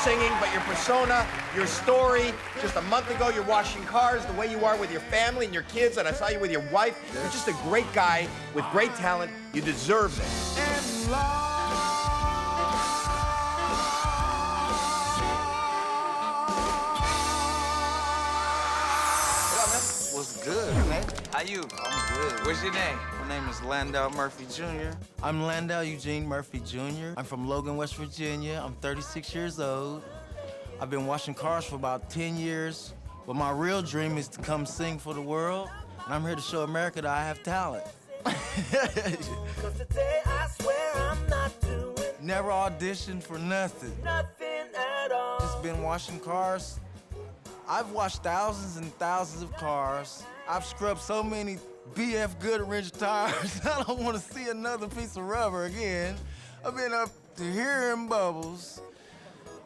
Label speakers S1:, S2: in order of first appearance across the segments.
S1: singing, but your persona, your story. Just a month ago, you're washing cars, the way you are with your family and your kids, and I saw you with your wife. You're just a great guy with great talent. You deserve this.
S2: What's good, man?
S3: How you?
S2: I'm good.
S3: What's your name?
S2: My name is Landau Murphy Jr. I'm Landau Eugene Murphy Jr. I'm from Logan, West Virginia. I'm 36 years old. I've been washing cars for about 10 years, but my real dream is to come sing for the world, and I'm here to show America that I have talent. Never auditioned for nothing.
S4: Nothing at all.
S2: Just been washing cars. I've washed thousands and thousands of cars. I've scrubbed so many BF Goodrich tires, I don't want to see another piece of rubber again. I've been up to here in bubbles,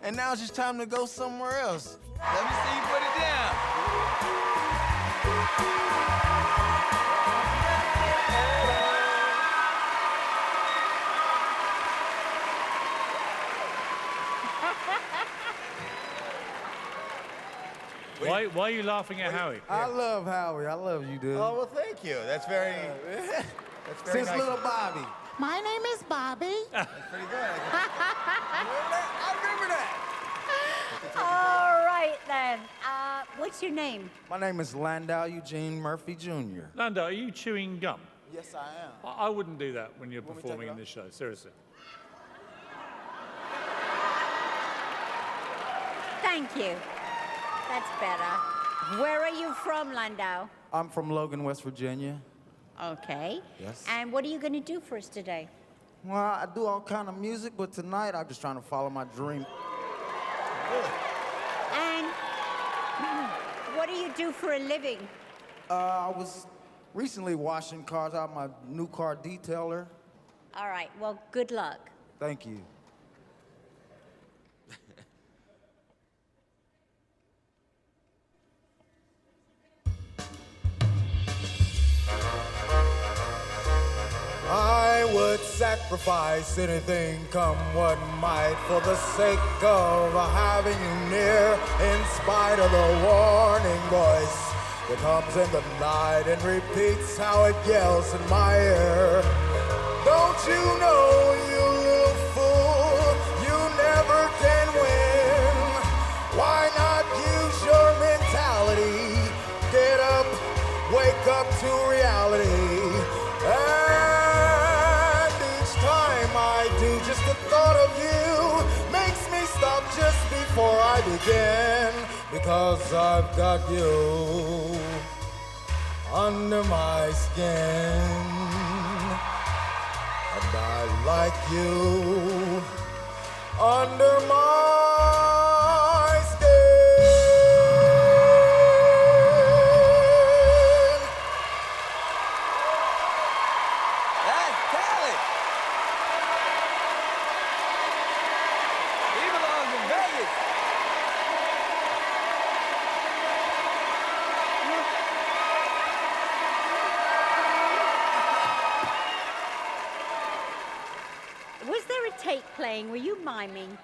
S2: and now it's just time to go somewhere else.
S3: Let me see you put it down.
S5: Why are you laughing at Howie?
S2: I love Howie. I love you, dude.
S1: Oh, well, thank you. That's very
S2: Since
S1: nice.
S2: little Bobby.
S6: My name is Bobby.
S1: That's pretty good.
S2: I remember that.
S7: All right, then. What's your name?
S2: My name is Landau Eugene Murphy Jr.
S5: Landau, are you chewing gum?
S2: Yes, I am.
S5: I wouldn't do that when you're
S2: Want me to
S5: performing
S2: take it
S5: in this show, seriously.
S7: Thank you. That's better. Where are you from, Landau?
S2: I'm from Logan, West Virginia.
S7: Okay.
S2: Yes.
S7: And what are you going to do for us today?
S2: Well, I do all kind of music, but tonight I'm just trying to follow my dream.
S7: And what do you do for a living?
S2: I was recently washing cars out, my new car detailer.
S7: All right. Well, good luck.
S2: Thank you.
S8: I would sacrifice anything, come what might, for the sake of having you near, in spite of the warning voice that comes in the night and repeats how it yells in my ear. Don't you know, you little fool, you never can win. Why not use your mentality? Get up, wake up to reality. And each time I do, just the thought of you makes me stop just before I begin. Because I've got you under my skin. And I like you under my skin.
S3: That's talent. He belongs in Vegas.
S7: Was there a tape playing? Were you miming?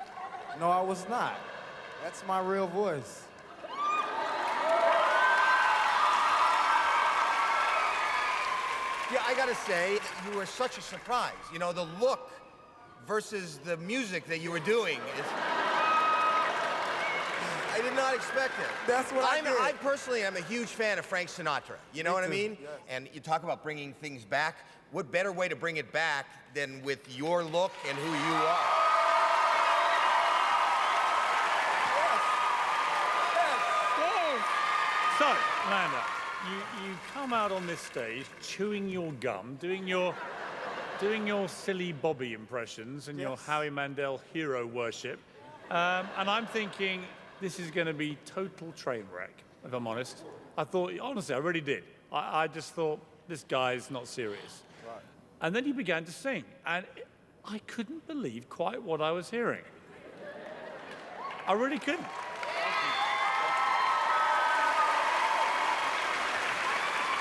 S2: No, I was not. That's my real voice.
S1: Yeah, I gotta say, you were such a surprise. You know, the look versus the music that you were doing. I did not expect it.
S2: That's what I did.
S1: I personally am a huge fan of Frank Sinatra. You know what I mean?
S2: Yes.
S1: And you talk about bringing things back. What better way to bring it back than with your look and who you are?
S7: Yes.
S5: So, Landau, you come out on this stage chewing your gum, doing your silly Bobby impressions and your Howie Mandel hero worship. And I'm thinking, this is going to be total train wreck, if I'm honest. I thought, honestly, I really did. I just thought, this guy's not serious.
S2: Right.
S5: And then he began to sing, and I couldn't believe quite what I was hearing. I really couldn't.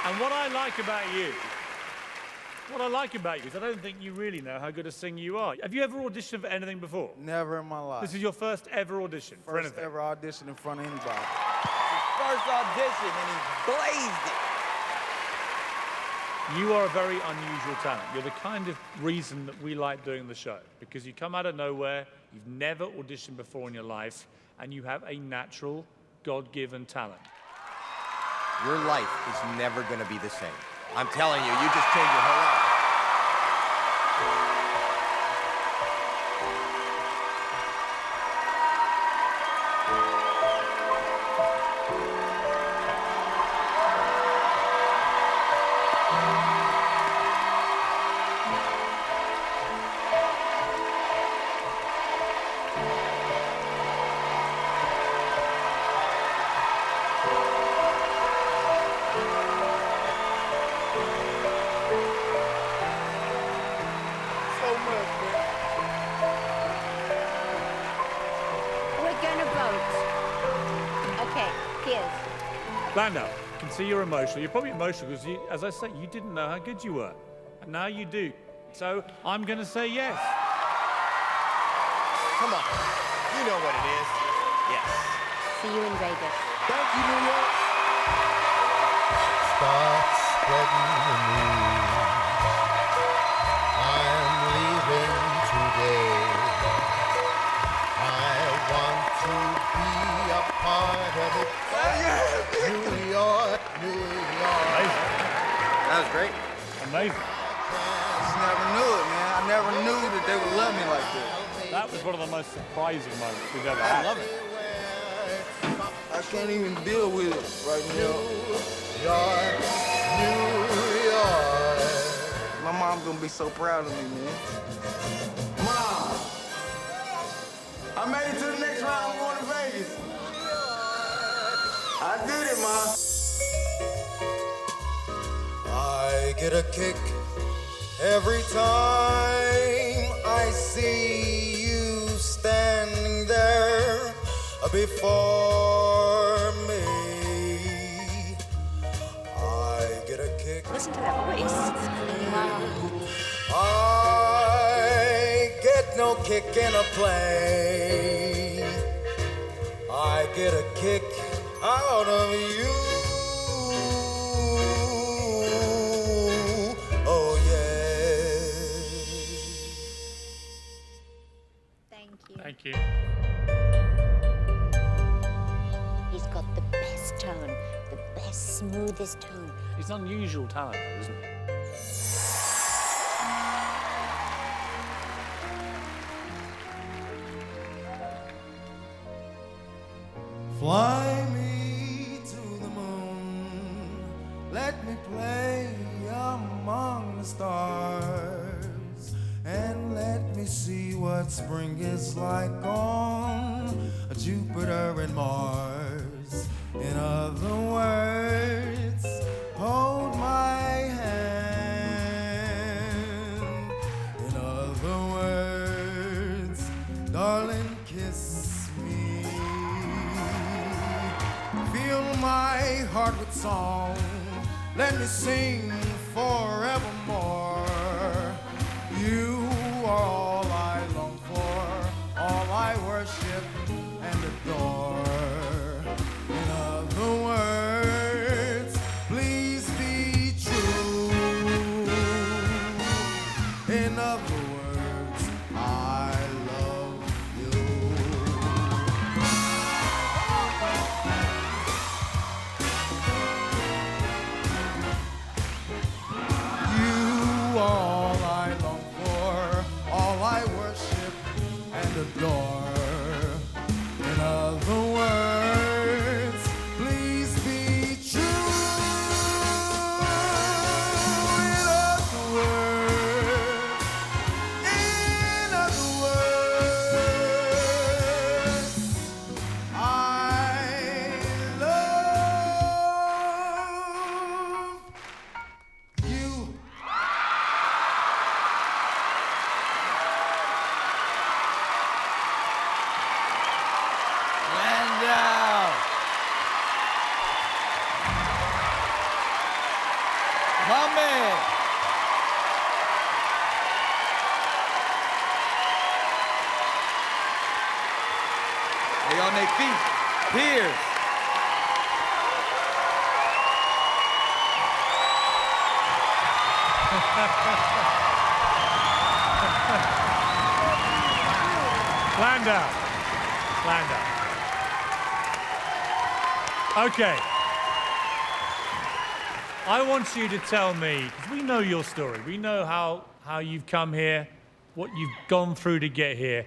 S5: And what I like about you What I like about you is I don't think you really know how good a singer you are. Have you ever auditioned for anything before?
S2: Never in my life.
S5: This is your first ever audition for
S2: First
S5: anything?
S2: ever audition in front of anybody.
S3: First audition, and he blazed it.
S5: You are a very unusual talent. You're the kind of reason that we like doing the show, because you come out of nowhere, you've never auditioned before in your life, and you have a natural, God-given talent.
S1: Your life is never going to be the same. I'm telling you, you just changed your whole life.
S7: We're gonna vote. Okay, here's.
S5: Landau, I can see you're emotional. You're probably emotional because, as I say, you didn't know how good you were. And now you do. So I'm going to say yes.
S1: Come on. You know what it is. Yes.
S7: See you in Vegas.
S2: Thank you, New York.
S8: Start spreading the news. I'm leaving today. I want to be a part of it. New York, New York.
S5: Amazing.
S1: That was great.
S5: Amazing.
S2: Just never knew it, man. I never knew that they would love me like this.
S5: That was one of the most surprising moments we've ever had.
S1: I love it.
S2: I can't even deal with it right now.
S8: York, New York.
S2: My mom's gonna be so proud of me, man. Mom! I made it to the next round. I'm going to Vegas. I did it, Mom.
S8: I get a kick every time I see you standing there before me. I get a kick.
S7: Listen to that voice.
S8: I get no kick in a play. I get a kick out of you. Oh yeah.
S7: Thank you.
S5: Thank you.
S7: He's got the best tone, the best, smoothest tone.
S5: It's an unusual talent, though, isn't it?
S2: Fly me to the moon. Let me play among the stars. And let me see what spring is like on Jupiter and Mars. In other words, hold my hand. In other words, darling, kiss me. Fill my heart with song. Let me sing forevermore. You are all I long for, all I worship and adore. In other words, please be true. In other words, I love you. You
S3: They on their feet. Peers.
S5: Landau. Okay. I want you to tell me, because we know your story. We know how you've come here, what you've gone through to get here.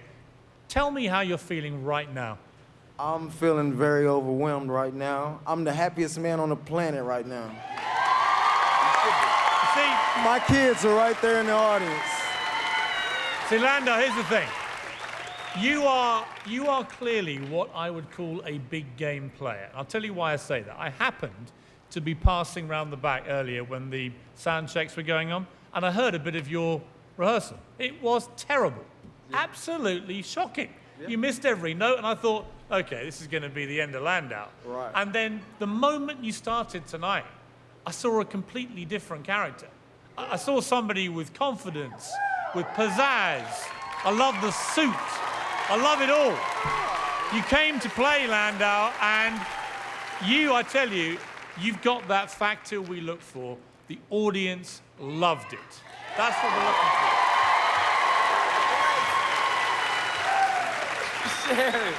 S5: Tell me how you're feeling right now.
S2: I'm feeling very overwhelmed right now. I'm the happiest man on the planet right now.
S5: See,
S2: My kids are right there in the audience.
S5: see, Landau, here's the thing. You are clearly what I would call a big game player. I'll tell you why I say that. I happened to be passing round the back earlier when the sound checks were going on, and I heard a bit of your rehearsal. It was terrible. Absolutely shocking. You missed every note, and I thought, okay, this is going to be the end of Landau.
S2: Right.
S5: And then the moment you started tonight, I saw a completely different character. I saw somebody with confidence, with pizzazz. I love the suit. I love it all. You came to play, Landau, and I tell you, you've got that factor we look for. The audience loved it. That's what we're looking for.
S3: Sherry.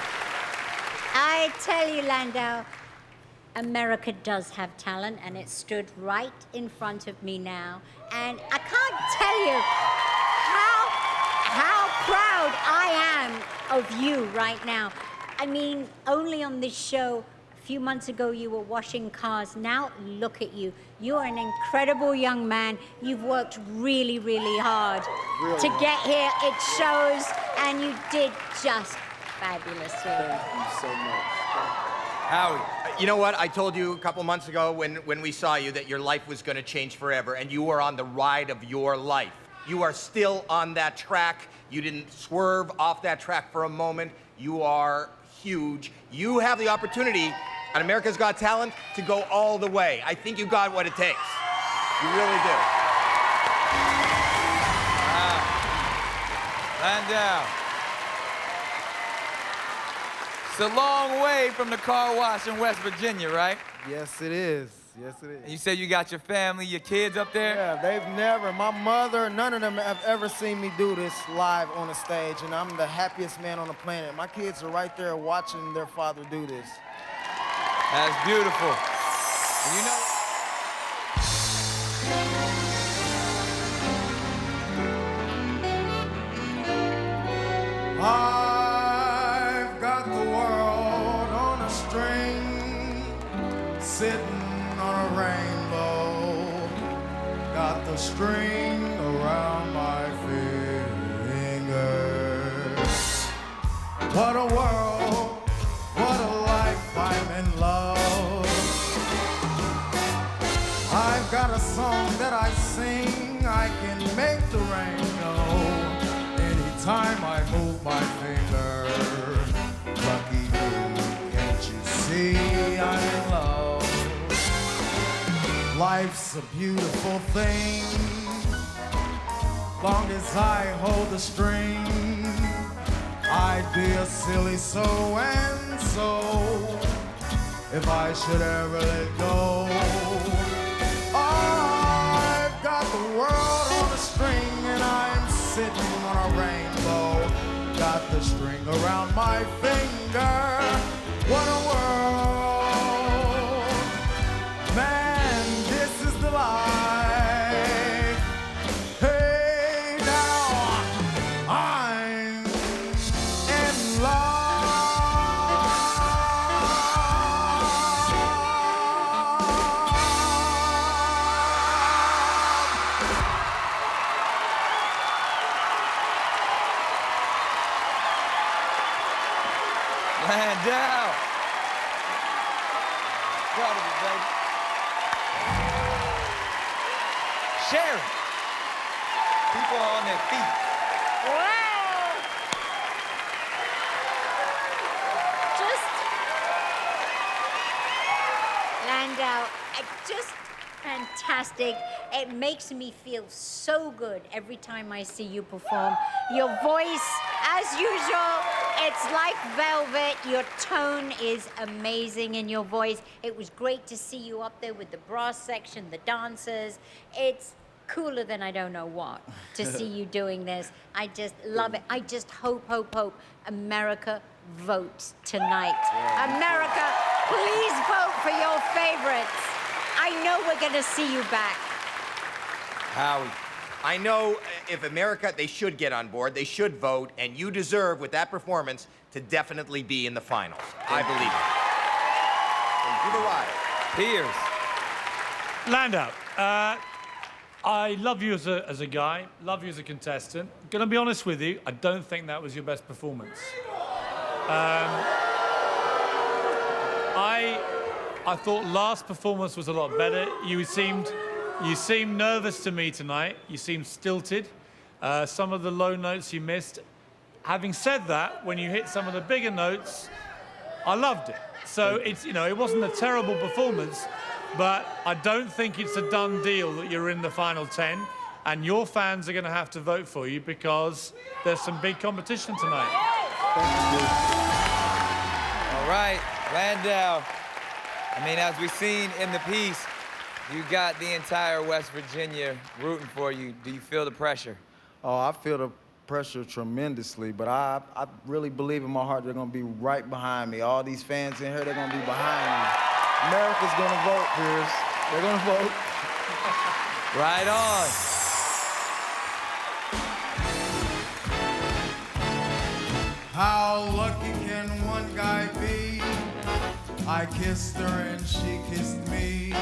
S7: I tell you, Landau, America does have talent, and it stood right in front of me now. And I can't tell you how proud I am of you right now. I mean, only on this show, a few months ago, you were washing cars. Now, look at you. You're an incredible young man. You've worked really, really hard to get here. It shows, and you did just fabulously.
S2: Thank you so much.
S3: Howie.
S1: You know what? I told you a couple months ago when we saw you that your life was going to change forever, and you are on the ride of your life. You are still on that track. You didn't swerve off that track for a moment. You are huge. You have the opportunity on America's Got Talent to go all the way. I think you got what it takes. You really do.
S3: Landau. It's a long way from the car wash in West Virginia, right?
S2: Yes, it is. Yes, it
S3: And
S2: is.
S3: you said you got your family, your kids up there?
S2: Yeah, they've never, my mother, none of them have ever seen me do this live on a stage, and I'm the happiest man on the planet. My kids are right there watching their father do this.
S3: That's beautiful. And you know,
S8: I've got the world on a string, sitting on a rainbow. Got the string around my fingers. What a world, what a life, I'm in love. I've got a song that I sing, I can make the rain go. Anytime I move my finger, lucky me, can't you see I'm in love? Life's a beautiful thing, long as I hold the string. I'd be a silly so-and-so if I should ever let go. I've got the world on a string and I'm sitting on a rainbow. Got the string around my finger. What a world. Man, this is the life. Hey, now I'm in
S3: Landau. Proud of you, baby. Sherry. People are on their feet.
S7: Landau, fantastic. It makes me feel so good every time I see you perform. Your voice, as usual, it's like velvet. Your tone is amazing in your voice. It was great to see you up there with the brass section, the dancers. It's cooler than I don't know what to see you doing this. I just love it. I just hope America votes tonight. America, please vote for your favorites. I know we're gonna see you back.
S3: Howie.
S1: I know if America, they should get on board, they should vote, and you deserve, with that performance, to definitely be in the finals. I believe it.
S3: Piers.
S5: Landau, I love you as a guy, love you as a contestant. Gonna be honest with you, I don't think that was your best performance. I thought last performance was a lot better. You seemed nervous to me tonight. You seemed stilted. Some of the low notes you missed. Having said that, when you hit some of the bigger notes, I loved it. So it's, it wasn't a terrible performance, but I don't think it's a done deal that you're in the final 10, and your fans are going to have to vote for you because there's some big competition tonight.
S3: All right, Landau. I mean, as we've seen in the piece, you got the entire West Virginia rooting for you. Do you feel the pressure?
S2: Oh, I feel the pressure tremendously, but I really believe in my heart they're gonna be right behind me. All these fans in here, they're gonna be behind me. America's gonna vote, Piers. They're gonna vote.
S3: Right on.
S8: How lucky can one guy be? I kissed her and she kissed me.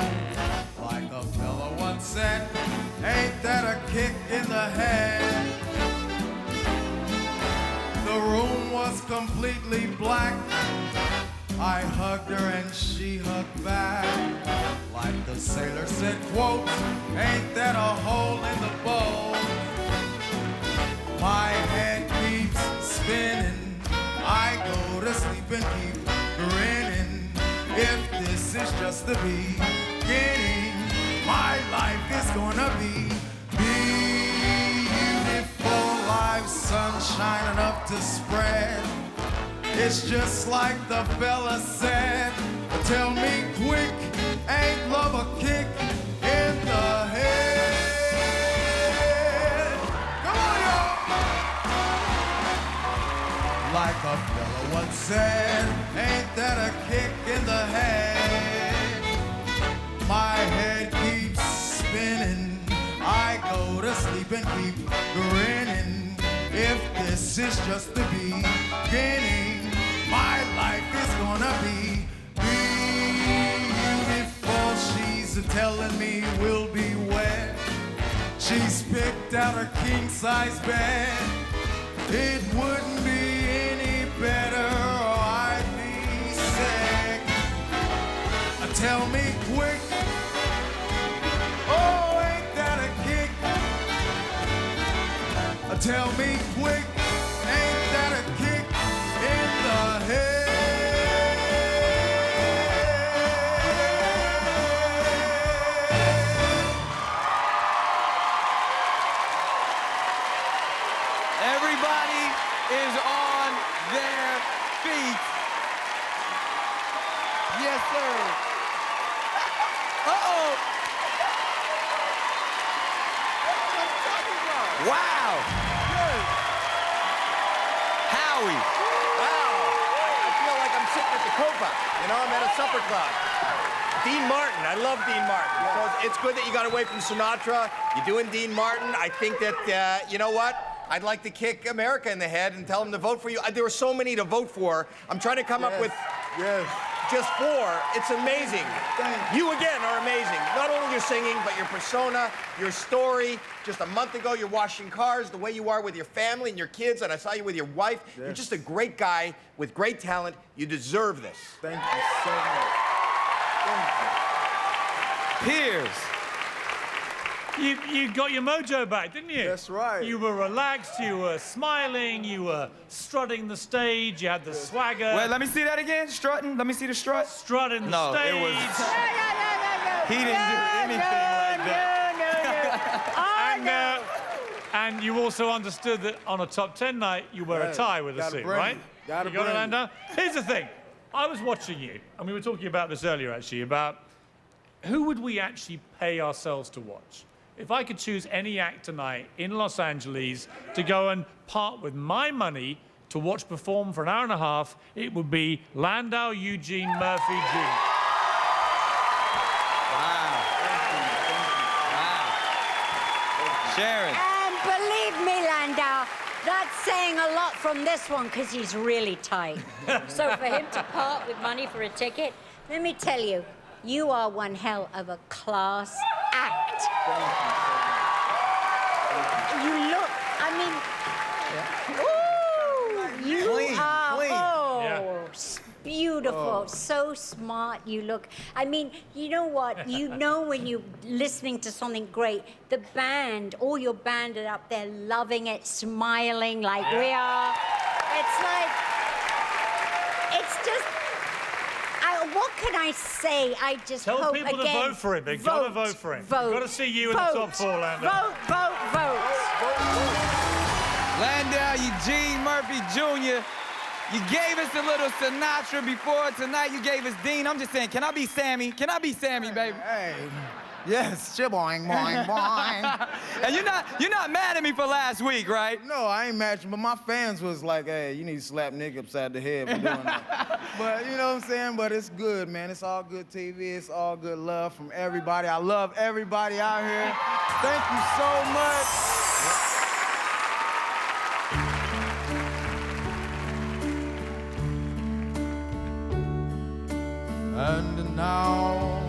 S8: Like a fella once said, ain't that a kick in the head? The room was completely black. I hugged her and she hugged back. Like the sailor said, quote, ain't that a hole in the boat? My head keeps spinning. I go to sleep and keep grinning. If this is just the beginning, my life is gonna be beautiful. Life's sunshine enough to spread. It's just like the fella said. Tell me quick, ain't love a kick in the head? Come on, y'all! Like a fella once said, ain't that a kick in the head? My head keeps spinning. I go to sleep and keep grinning. If this is just the beginning, my life is gonna be beautiful. She's telling me we'll be wed. She's picked out a king-size bed. It wouldn't be any better or I'd be sick. Tell me quick, oh, ain't that a kick? Tell me quick, ain't that a kick in the head?
S3: Everybody is on their feet. Yes, sir. Uh-oh. Wow. Howie.
S1: Wow. I feel like I'm sitting at the Copa. I'm at a supper club. Dean Martin. I love Dean Martin. So it's good that you got away from Sinatra. You're doing Dean Martin. I think that, you know what? I'd like to kick America in the head and tell them to vote for you. There were so many to vote for. I'm trying to come up with just 4. It's amazing. You again are amazing. Not only your singing, but your persona, your story. Just a month ago, you're washing cars, the way you are with your family and your kids, and I saw you with your wife.
S2: Yes.
S1: You're just a great guy with great talent. You deserve this.
S2: Thank you so much. Thank you.
S3: Piers.
S5: You got your mojo back, didn't you?
S2: That's right.
S5: You were relaxed, you were smiling, you were strutting the stage, you had the swagger.
S3: Wait, let me see that again. Strutting. Let me see the strut.
S5: Strutting the
S3: No,
S5: stage.
S3: it was. He didn't do anything like that.
S5: And you also understood that on a top 10 night, you wear a tie with a
S2: gotta
S5: suit,
S2: bring
S5: right?
S2: it. Gotta
S5: you got it,
S2: bring it.
S5: Landau? Here's the thing. I was watching you, and we were talking about this earlier, actually, about who would we actually pay ourselves to watch? If I could choose any act tonight in Los Angeles to go and part with my money to watch perform for an hour and a half, it would be Landau Eugene Murphy Jr.
S3: Sharon.
S7: And believe me, Landau, that's saying a lot from this one because he's really tight. So for him to part with money for a ticket, let me tell you, you are one hell of a class act. You look, I mean, ooh, you
S3: Clean,
S7: are,
S3: clean.
S7: beautiful, so smart you look. I mean, you know what? You know when you're listening to something great, the band, all your band are up there loving it, smiling like we are. It's like, it's just, what can I say? I just
S5: Tell
S7: hope
S5: people
S7: again,
S5: to vote for him. They've got to vote for him.
S7: Vote.
S5: Got to see you in the top 4, Landau.
S7: Vote.
S3: Landau Eugene Murphy Jr. You gave us a little Sinatra before. Tonight you gave us Dean. I'm just saying, can I be Sammy? Can I be Sammy, baby?
S2: Hey, yes, boing, boing, boing.
S3: And you're not mad at me for last week, right?
S2: No, I ain't matching, but my fans was like, hey, you need to slap Nick upside the head for doing that. But you know what I'm saying? But it's good, man. It's all good TV. It's all good love from everybody. I love everybody out here. Thank you so much. And now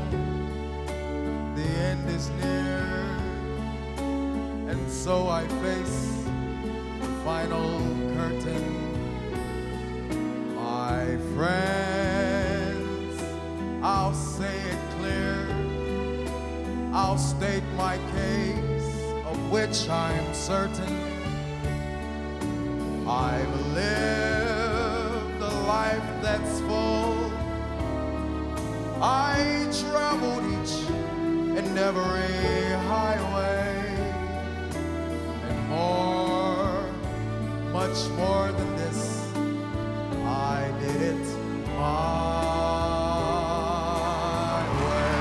S2: the end is near, and so I face the final curtain. My friends, I'll say it clear, I'll state my case, of which I'm certain. I've lived a life that's full. I traveled each and every highway, and more, much more than this, I did it my way.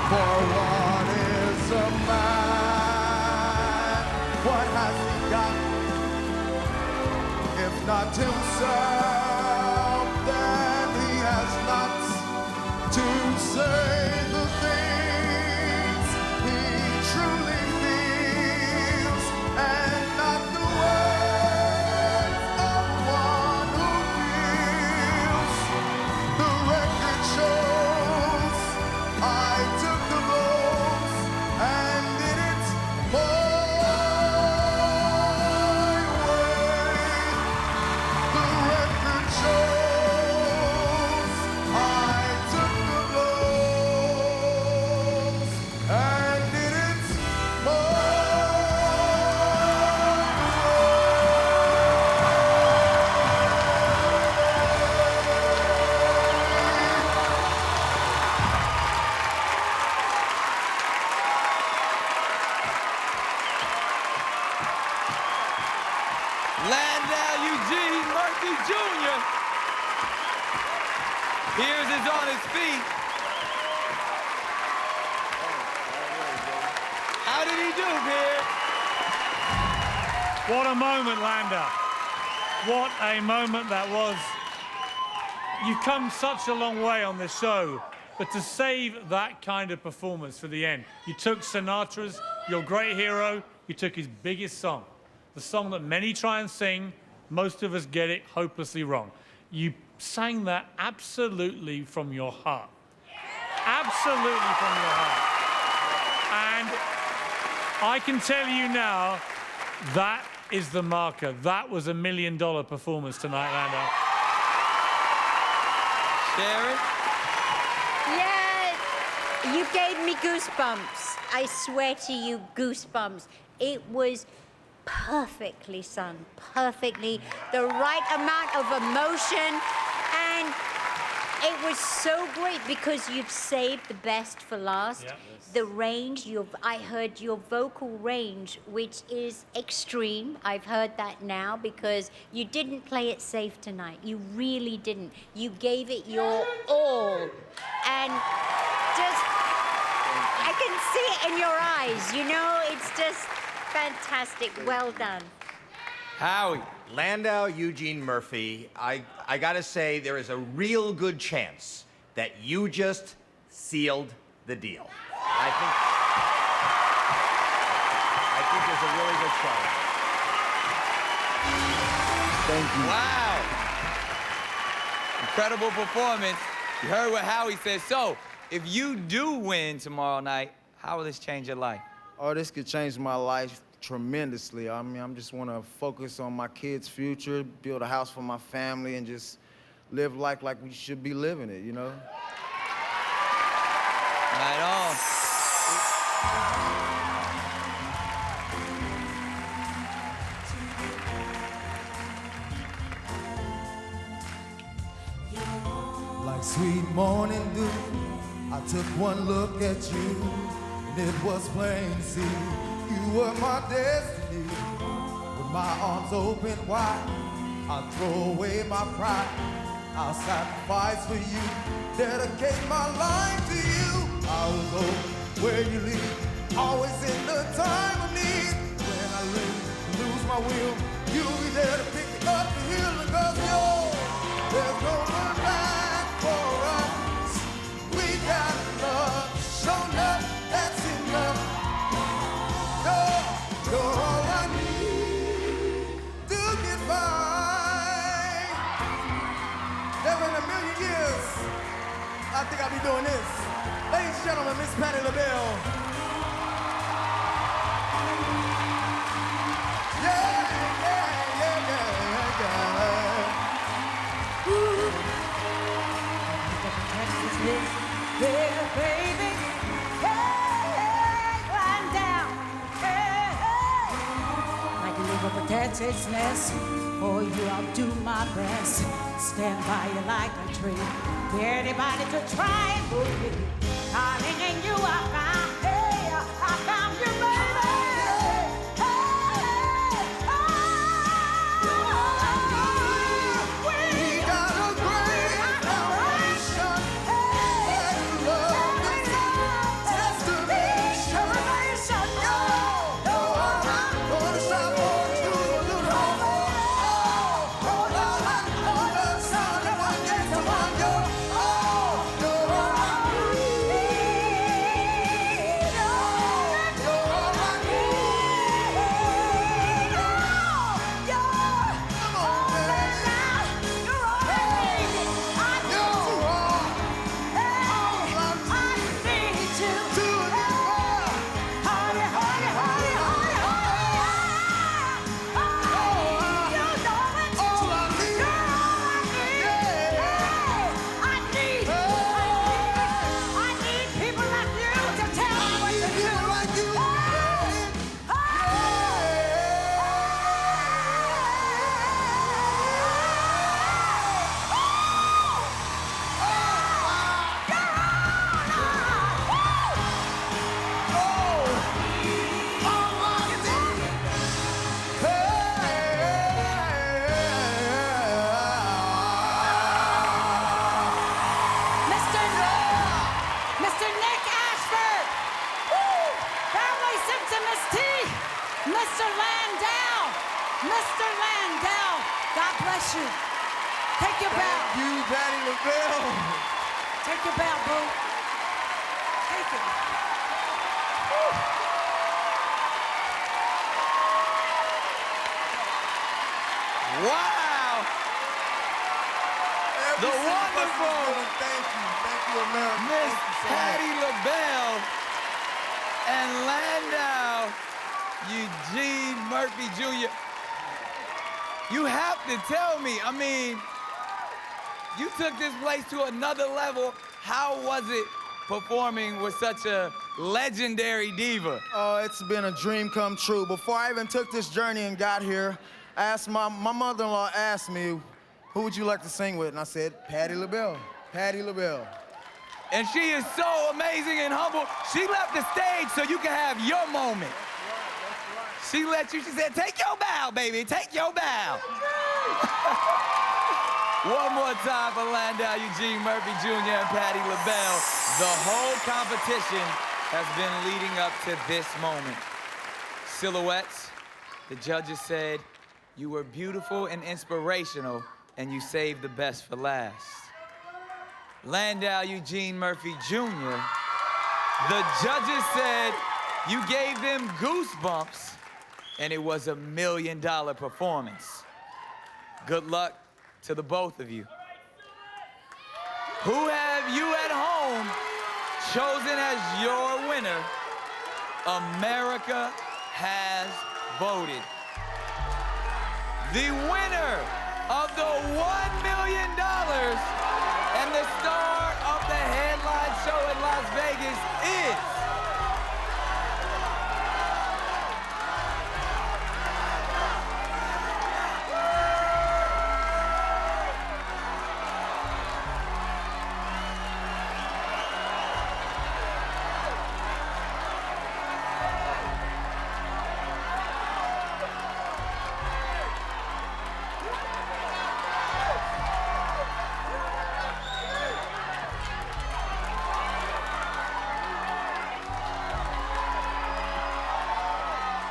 S2: For what is a man? What has he got? If not himself, then he has not to say the things he truly feels, and not the words of one who feels. The record shows I took the blows and did it my way. The record shows I took the blows and did it my way.
S3: Landau Eugene Murphy Jr. Here's is on his feet. How did he do, Pierre?
S5: What a moment, Landau. What a moment that was. You've come such a long way on this show, but to save that kind of performance for the end, you took Sinatra's, your great hero, you took his biggest song, the song that many try and sing, most of us get it hopelessly wrong. You sang that absolutely from your heart. Absolutely from your heart. And I can tell you now, that is the marker. That was $1 million performance tonight, Landau.
S3: Sharon?
S7: Yes, you gave me goosebumps. I swear to you, goosebumps. It was perfectly sung, perfectly, the right amount of emotion, and It was so great because you've saved the best for last.
S5: Yeah.
S7: The range, I heard your vocal range, which is extreme. I've heard that now because you didn't play it safe tonight. You really didn't. You gave it your all. And just, I can see it in your eyes, you know? It's just fantastic. Well done.
S3: Howie.
S1: Landau Eugene Murphy, I gotta say, there is a real good chance that you just sealed the deal. I think there's a really good chance.
S2: Thank you.
S3: Wow. Incredible performance. You heard what Howie said. So, if you do win tomorrow night, how will this change your life?
S2: Oh, this could change my life tremendously. I mean, I just want to focus on my kids' future, build a house for my family, and just live life like we should be living it, you know?
S3: Right on.
S8: Like sweet morning dew, I took one look at you, and it was plain to see you were my destiny. With my arms open wide, I'll throw away my pride. I'll sacrifice for you, dedicate my life to you. I will go where you lead, always in the time of need. When I lose my will, you'll be there to pick me up the hill, because there's no one back for us. We got love, show love, that's enough. You're all I need to get by. Never in a million years, I think I'll be doing this. Ladies and gentlemen, Miss Patti LaBelle.
S6: Yeah, baby. Hey, climb down. Hey, hey. Like a little potato's nest. For you, I'll do my best. Stand by you like a tree. Dare anybody to try and move me. Darling, and you I found. Hey, I found you, baby. Mr. Landau! Mr. Landau! God bless you. Take your bow.
S2: Thank you, Patti LaBelle.
S6: Take your bow, boo. Take it. Woo.
S3: Wow! The wonderful
S2: Thank you, America.
S3: Miss
S2: Thank you so
S3: Patti
S2: much.
S3: LaBelle and Landau Eugene Murphy Jr. You have to tell me, I mean, you took this place to another level. How was it performing with such a legendary diva?
S2: Oh, it's been a dream come true. Before I even took this journey and got here, I asked my mother-in-law asked me, who would you like to sing with? And I said, Patti LaBelle. Patti LaBelle.
S3: And she is so amazing and humble. She left the stage so you can have your moment. She let you, she said, take your bow, baby, take your bow. One more time for Landau Eugene Murphy Jr. and Patti LaBelle. The whole competition has been leading up to this moment. Silhouettes, the judges said, you were beautiful and inspirational, and you saved the best for last. Landau Eugene Murphy Jr., the judges said you gave them goosebumps, and it was $1 million performance. Good luck to the both of you. Who have you at home chosen as your winner? America has voted. The winner of the $1 million and the star of the headline show in Las Vegas is...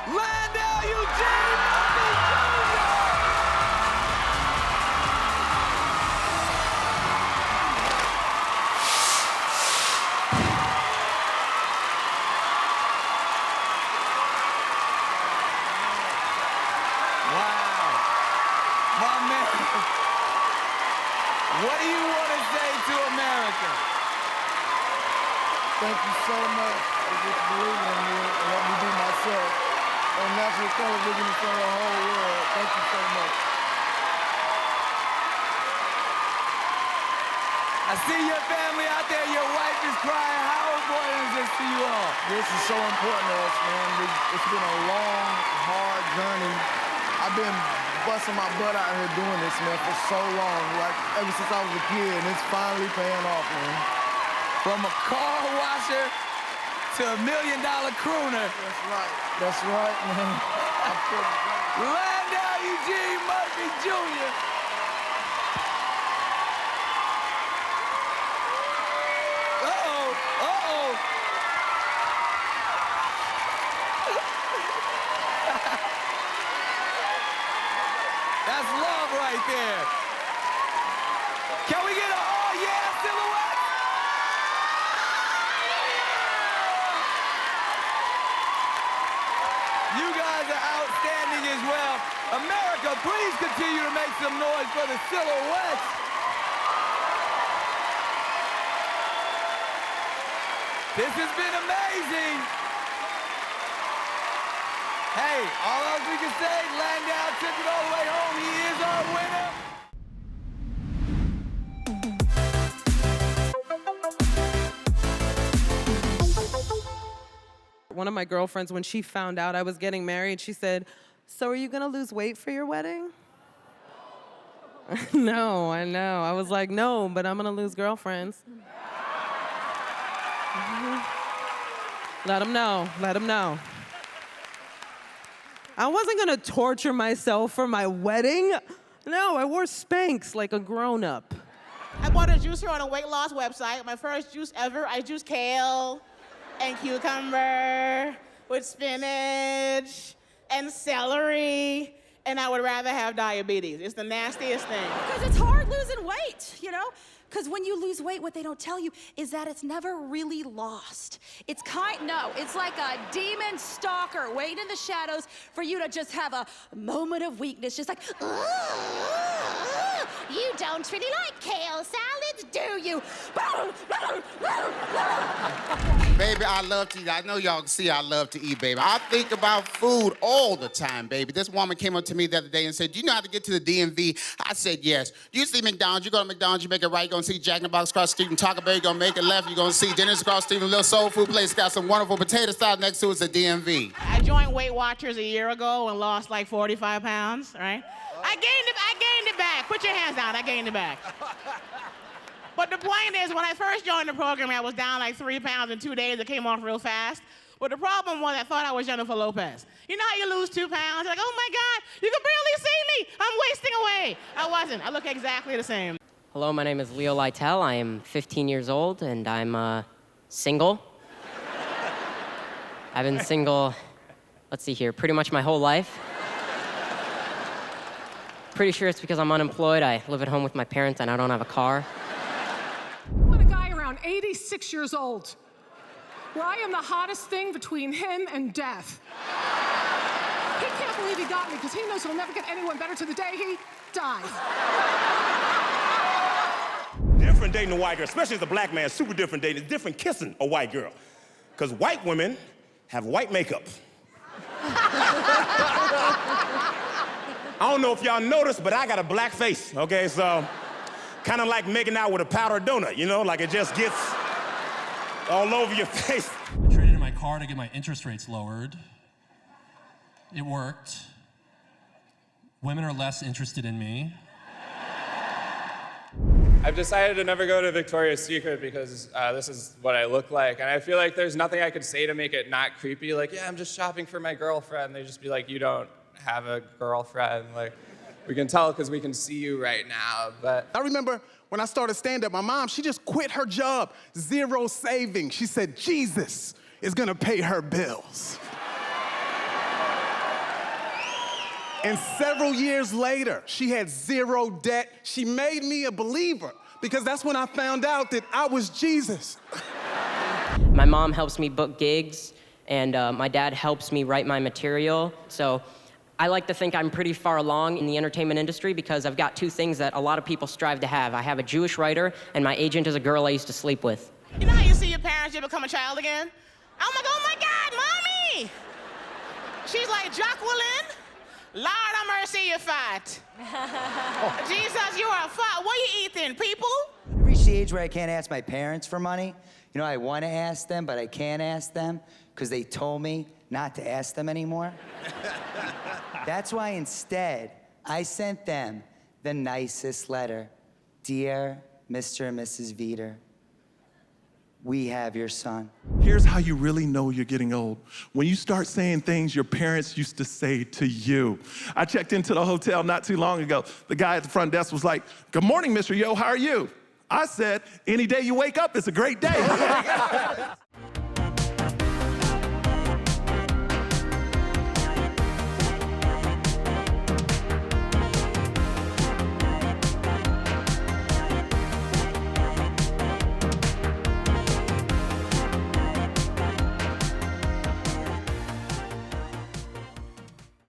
S3: Landau Eugene Murphy Jr. Wow. My man. What do you want to say to America?
S2: Thank you so much for just believing in me and letting me be myself on national television in front of the whole world. Thank you so much.
S3: I see your family out there, your wife is crying. How important is this to you all?
S2: This is so important to us, man. It's been a long, hard journey. I've been busting my butt out here doing this, man, for so long. Like, ever since I was a kid, and it's finally paying off, man.
S3: From a car washer to $1 million crooner.
S2: That's right. That's right, man. I feel great.
S3: Landau Eugene Murphy Jr. Uh-oh, uh-oh. That's love right there. Can we get a oh yeah silhouette? You guys are outstanding as well. America, please continue to make some noise for the Silhouettes. This has been amazing. Hey, all else we can say, Landau took it all the way home. He is our winner.
S9: One of my girlfriends, when she found out I was getting married, she said, so are you gonna lose weight for your wedding? No, I know. I was like, no, but I'm gonna lose girlfriends. Let them know, let them know. I wasn't gonna torture myself for my wedding. No, I wore Spanx like a grown-up.
S10: I bought a juicer on a weight loss website. My first juice ever. I juiced kale and cucumber with spinach and celery, and I would rather have diabetes. It's the nastiest thing.
S6: Because it's hard losing weight, you know? Because when you lose weight, what they don't tell you is that it's never really lost. It's it's like a demon stalker waiting in the shadows for you to just have a moment of weakness, just like, you don't really like kale salads, do you?
S11: Baby, I love to eat. I know y'all can see I love to eat, baby. I think about food all the time, baby. This woman came up to me the other day and said, do you know how to get to the DMV? I said, yes. Do you see McDonald's? You go to McDonald's, you make it right, you're gonna see Jack in the Box across the street and Taco Bell, you're gonna make it left, you're gonna see Dennis across the street, a little soul food place, got some wonderful potato salad next to it's a DMV.
S10: I joined Weight Watchers a year ago and lost like 45 pounds, right? I gained it back. Put your hands down, I gained it back. But the point is, when I first joined the program, I was down like 3 pounds in 2 days. It came off real fast. But the problem was I thought I was Jennifer Lopez. You know how you lose 2 pounds? You're like, oh my God, you can barely see me. I'm wasting away. I wasn't. I look exactly the same.
S12: Hello, my name is Leo Lytle. I am 15 years old, and I'm single. I've been single, let's see here, pretty much my whole life. Pretty sure it's because I'm unemployed. I live at home with my parents, and I don't have a car.
S13: I want a guy around 86 years old, where I am the hottest thing between him and death. He can't believe he got me because he knows he'll never get anyone better to the day he dies.
S14: Different dating a white girl, especially as a black man, super different dating. It's different kissing a white girl. Because white women have white makeup. I don't know if y'all noticed, but I got a black face, okay? So, kind of like making out with a powdered donut, you know? Like it just gets all over your face.
S15: I traded in my car to get my interest rates lowered. It worked. Women are less interested in me.
S16: I've decided to never go to Victoria's Secret because this is what I look like. And I feel like there's nothing I could say to make it not creepy. Like, yeah, I'm just shopping for my girlfriend. They just be like, you don't have a girlfriend. Like, we can tell because we can see you right now, but.
S17: I remember when I started stand-up, my mom, she just quit her job, 0 savings. She said, Jesus is gonna pay her bills. And several years later, she had 0 debt. She made me a believer because that's when I found out that I was Jesus.
S12: My mom helps me book gigs, and my dad helps me write my material. So I like to think I'm pretty far along in the entertainment industry because I've got 2 things that a lot of people strive to have. I have a Jewish writer, and my agent is a girl I used to sleep with.
S10: You know how you see your parents, you become a child again? I'm like, oh my God, Mommy! She's like, Jacqueline, Lord have mercy, you're fat. Jesus, you are fat. What you eating, people?
S18: I've reached the age where I can't ask my parents for money. You know, I want to ask them, but I can't ask them because they told me not to ask them anymore. That's why instead, I sent them the nicest letter. Dear Mr. and Mrs. Veter, we have your son.
S19: Here's how you really know you're getting old. When you start saying things your parents used to say to you. I checked into the hotel not too long ago. The guy at the front desk was like, good morning, Mr. Yo, how are you? I said, any day you wake up, it's a great day.